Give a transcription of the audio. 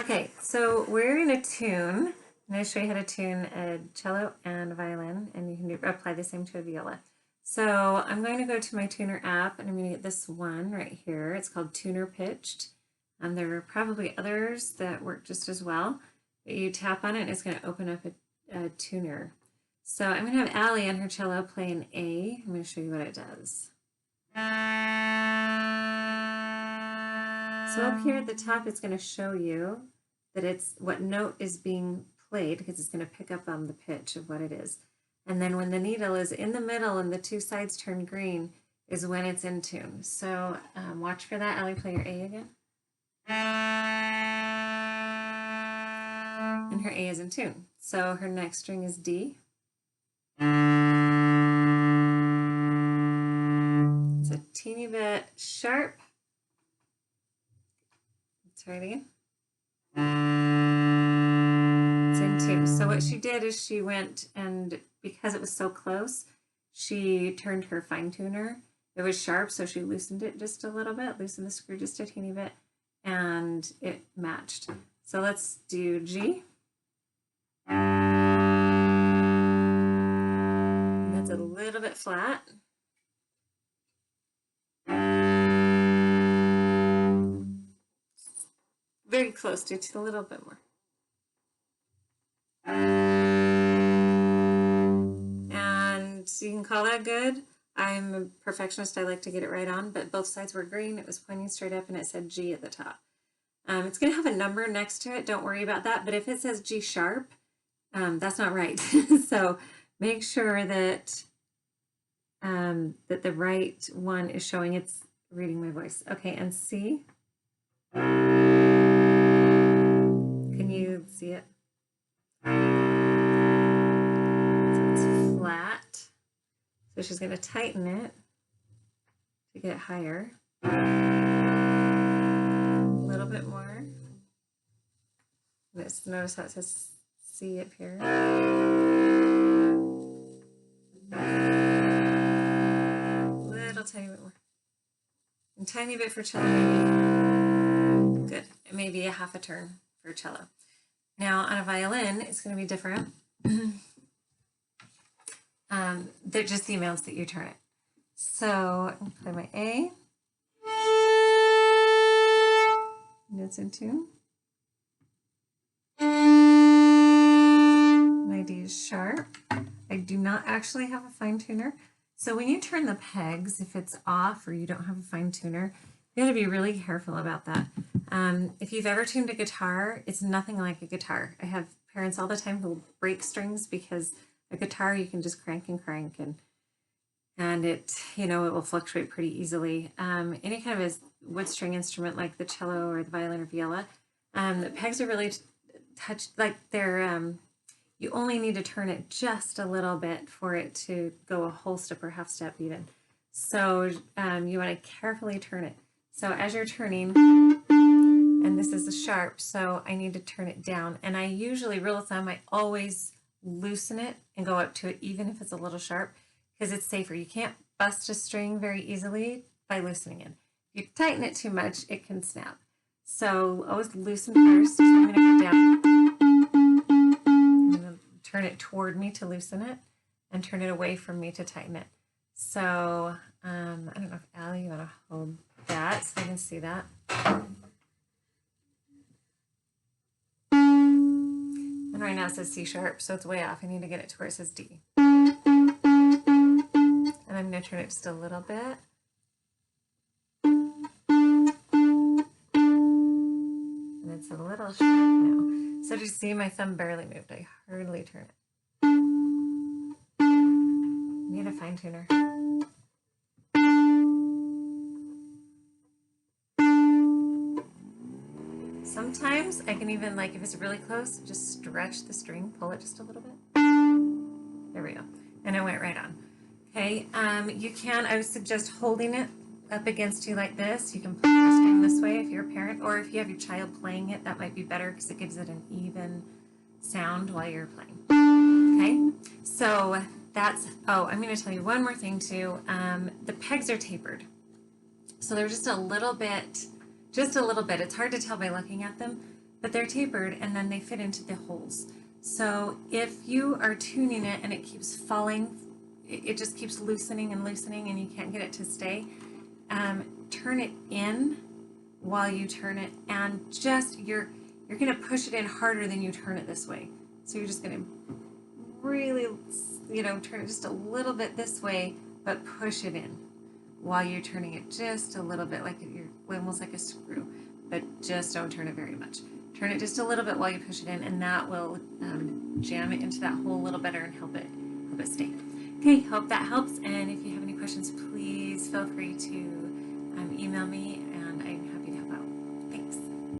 Okay, so we're in a tune. I'm going to show you how to tune a cello and a violin, and you can apply the same to a viola. So I'm going to go to my tuner app, and I'm going to get this one right here. It's called Tuner Pitched. There are probably others that work just as well. But you tap on it, and it's going to open up a tuner. So I'm going to have Allie on her cello play an A. I'm going to show you what it does. So up here at the top, it's going to show you that it's what note is being played, because it's going to pick up on the pitch of what it is. And then when the needle is in the middle and the two sides turn green is when it's in tune. So watch for that. Allie, play your A again. And her A is in tune. So her next string is D. It's a teeny bit sharp. Let's try it again. It's in tune. So what she did is she went, and because it was so close, she turned her fine tuner. It was sharp, so she loosened it just a little bit, loosened the screw just a teeny bit, and it matched. So let's do G. And that's a little bit flat. Very close to it, a little bit more. And so you can call that good. I'm a perfectionist. I like to get it right on, but both sides were green. It was pointing straight up, and it said G at the top. It's going to have a number next to it. Don't worry about that. But if it says G sharp, that's not right. So make sure that that the right one is showing it's reading my voice. Okay, and C. Can you see it? So it's flat. So she's going to tighten it to get it higher. A little bit more. Notice how it says C up here. Little tiny bit more. And tiny bit for cello, maybe. Good. Maybe a half a turn for cello. Now on a violin, it's going to be different. They're just the amounts that you turn it. So I'm going to play my A. And it's in tune. My D is sharp. I do not actually have a fine tuner. So when you turn the pegs, if it's off or you don't have a fine tuner, you got to be really careful about that. If you've ever tuned a guitar, it's nothing like a guitar. I have parents all the time who break strings because a guitar you can just crank and crank, and it, you know, it will fluctuate pretty easily. Any kind of a wood string instrument like the cello or the violin or viola, the pegs are really touched, like they're, you only need to turn it just a little bit for it to go a whole step or half step even. So you want to carefully turn it. So as you're turning, and this is a sharp, so I need to turn it down. And I usually, rule of thumb, I always loosen it and go up to it, even if it's a little sharp, because it's safer. You can't bust a string very easily by loosening it. If you tighten it too much, it can snap. So always loosen first. So I'm going to go down. I'm going to turn it toward me to loosen it, and turn it away from me to tighten it. So I don't know if Allie, you want to hold that so I can see that. And right now it says C sharp, so it's way off. I need to get it to where it says D. And I'm going to turn it just a little bit. And it's a little sharp now. So do you see my thumb barely moved? I hardly turn it. I need a fine tuner. Sometimes I can even, like, if it's really close, just stretch the string, pull it just a little bit. There we go. And it went right on. Okay, you can, I would suggest holding it up against you like this. You can play the string this way if you're a parent, or if you have your child playing it, that might be better because it gives it an even sound while you're playing. Okay, so that's, oh, I'm going to tell you one more thing too. The pegs are tapered. So they're just a little bit, it's hard to tell by looking at them, but they're tapered and then they fit into the holes. So if you are tuning it and it keeps falling, it just keeps loosening and loosening and you can't get it to stay, turn it in while you turn it, and just you're going to push it in harder than you turn it this way. So you're just going to really, turn it just a little bit this way, but push it in while you're turning it just a little bit, like you're almost like a screw, but just don't turn it very much. Turn it just a little bit while you push it in, and that will jam it into that hole a little better and help it stay. Okay, hope that helps, and if you have any questions, please feel free to email me, and I'm